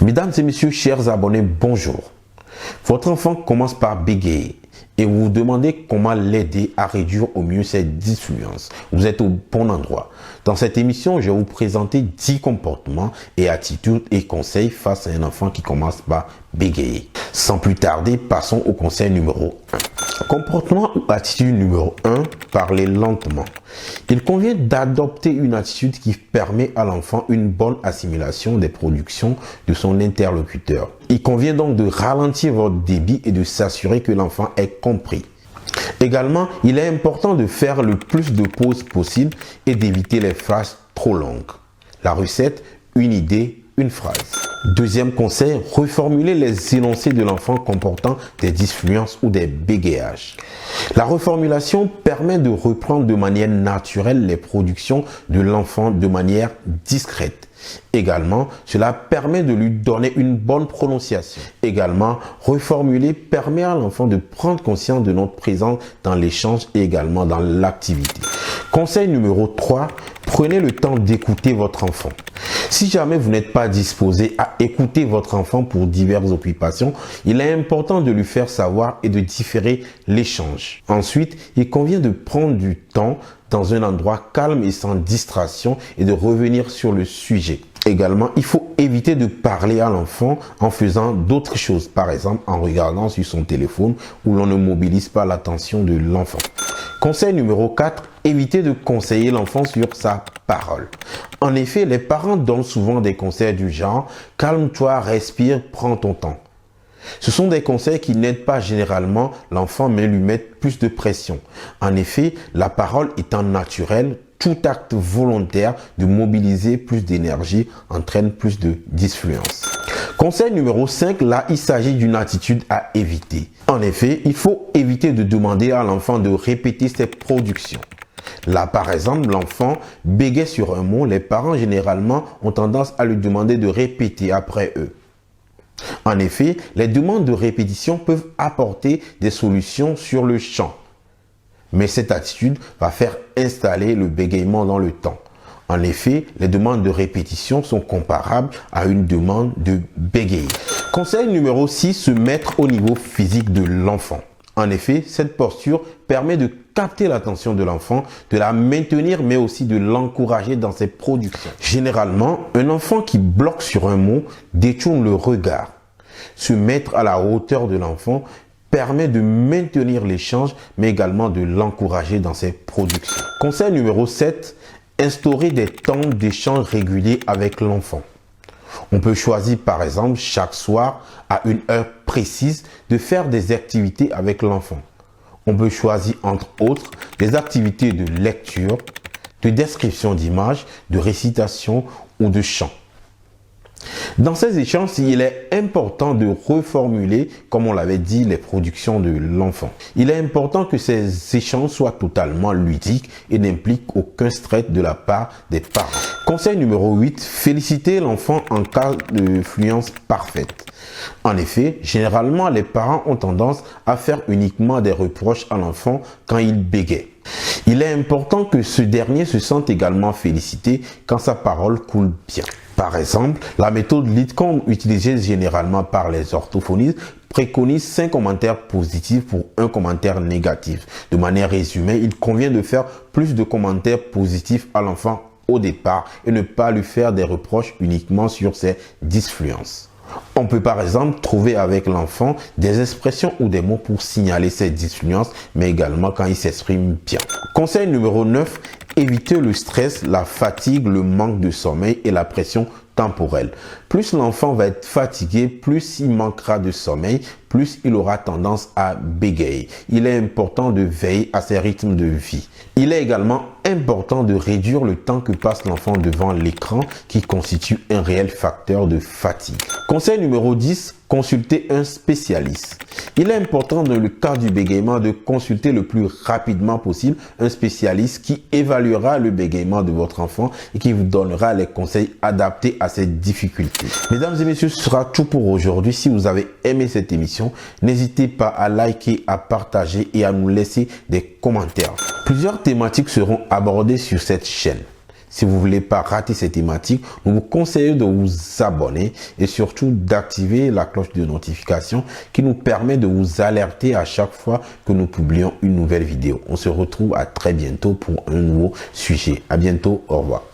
Mesdames et messieurs, chers abonnés, bonjour. Votre enfant commence par bégayer et vous vous demandez comment l'aider à réduire au mieux ses dysfluences. Vous êtes au bon endroit. Dans cette émission, je vais vous présenter 10 comportements et attitudes et conseils face à un enfant qui commence par bégayer. Sans plus tarder, passons au conseil numéro 1. Comportement ou attitude numéro 1, parler lentement. Il convient d'adopter une attitude qui permet à l'enfant une bonne assimilation des productions de son interlocuteur. Il convient donc de ralentir votre débit et de s'assurer que l'enfant est compris. Également, il est important de faire le plus de pauses possible et d'éviter les phrases trop longues. La recette, une idée, une phrase. Deuxième conseil, reformuler les énoncés de l'enfant comportant des dysfluences ou des bégayages. La reformulation permet de reprendre de manière naturelle les productions de l'enfant de manière discrète. Également, cela permet de lui donner une bonne prononciation. Également, reformuler permet à l'enfant de prendre conscience de notre présence dans l'échange et également dans l'activité. Conseil numéro 3, prenez le temps d'écouter votre enfant. Si jamais vous n'êtes pas disposé à écouter votre enfant pour diverses occupations, il est important de lui faire savoir et de différer l'échange. Ensuite, il convient de prendre du temps dans un endroit calme et sans distraction et de revenir sur le sujet. Également, il faut éviter de parler à l'enfant en faisant d'autres choses, par exemple en regardant sur son téléphone où l'on ne mobilise pas l'attention de l'enfant. Conseil numéro 4, évitez de conseiller l'enfant sur sa parole. En effet, les parents donnent souvent des conseils du genre « calme-toi, respire, prends ton temps ». Ce sont des conseils qui n'aident pas généralement l'enfant mais lui mettent plus de pression. En effet, la parole étant naturelle, tout acte volontaire de mobiliser plus d'énergie entraîne plus de dysfluence. Conseil numéro 5, là il s'agit d'une attitude à éviter. En effet, il faut éviter de demander à l'enfant de répéter ses productions. Là, par exemple, l'enfant bégaye sur un mot, les parents généralement ont tendance à lui demander de répéter après eux. En effet, les demandes de répétition peuvent apporter des solutions sur le champ. Mais cette attitude va faire installer le bégaiement dans le temps. En effet, les demandes de répétition sont comparables à une demande de bégayer. Conseil numéro 6, se mettre au niveau physique de l'enfant. En effet, cette posture permet de capter l'attention de l'enfant, de la maintenir mais aussi de l'encourager dans ses productions. Généralement, un enfant qui bloque sur un mot détourne le regard. Se mettre à la hauteur de l'enfant permet de maintenir l'échange mais également de l'encourager dans ses productions. Conseil numéro 7, instaurer des temps d'échange réguliers avec l'enfant. On peut choisir par exemple chaque soir à une heure précise de faire des activités avec l'enfant. On peut choisir entre autres des activités de lecture, de description d'images, de récitation ou de chant. Dans ces échanges, il est important de reformuler, comme on l'avait dit, les productions de l'enfant. Il est important que ces échanges soient totalement ludiques et n'impliquent aucun stress de la part des parents. Conseil numéro 8, féliciter l'enfant en cas de fluence parfaite. En effet, généralement, les parents ont tendance à faire uniquement des reproches à l'enfant quand il bégaye. Il est important que ce dernier se sente également félicité quand sa parole coule bien. Par exemple, la méthode LeetCom utilisée généralement par les orthophonistes préconise 5 commentaires positifs pour un commentaire négatif. De manière résumée, il convient de faire plus de commentaires positifs à l'enfant au départ et ne pas lui faire des reproches uniquement sur ses dysfluences. On peut par exemple trouver avec l'enfant des expressions ou des mots pour signaler ses dysfluences, mais également quand il s'exprime bien. Conseil numéro 9, éviter le stress, la fatigue, le manque de sommeil et la pression temporelle. Plus l'enfant va être fatigué, plus il manquera de sommeil, plus il aura tendance à bégayer. Il est important de veiller à ses rythmes de vie. Il est également important de réduire le temps que passe l'enfant devant l'écran qui constitue un réel facteur de fatigue. Conseil numéro 10, consulter un spécialiste. Il est important dans le cas du bégaiement de consulter le plus rapidement possible un spécialiste qui évaluera le bégaiement de votre enfant et qui vous donnera les conseils adaptés à ses difficultés. Mesdames et messieurs, ce sera tout pour aujourd'hui. Si vous avez aimé cette émission, n'hésitez pas à liker, à partager et à nous laisser des commentaires. Plusieurs thématiques seront abordées sur cette chaîne. Si vous voulez pas rater ces thématiques, nous vous conseillons de vous abonner et surtout d'activer la cloche de notification qui nous permet de vous alerter à chaque fois que nous publions une nouvelle vidéo. On se retrouve à très bientôt pour un nouveau sujet. À bientôt, au revoir.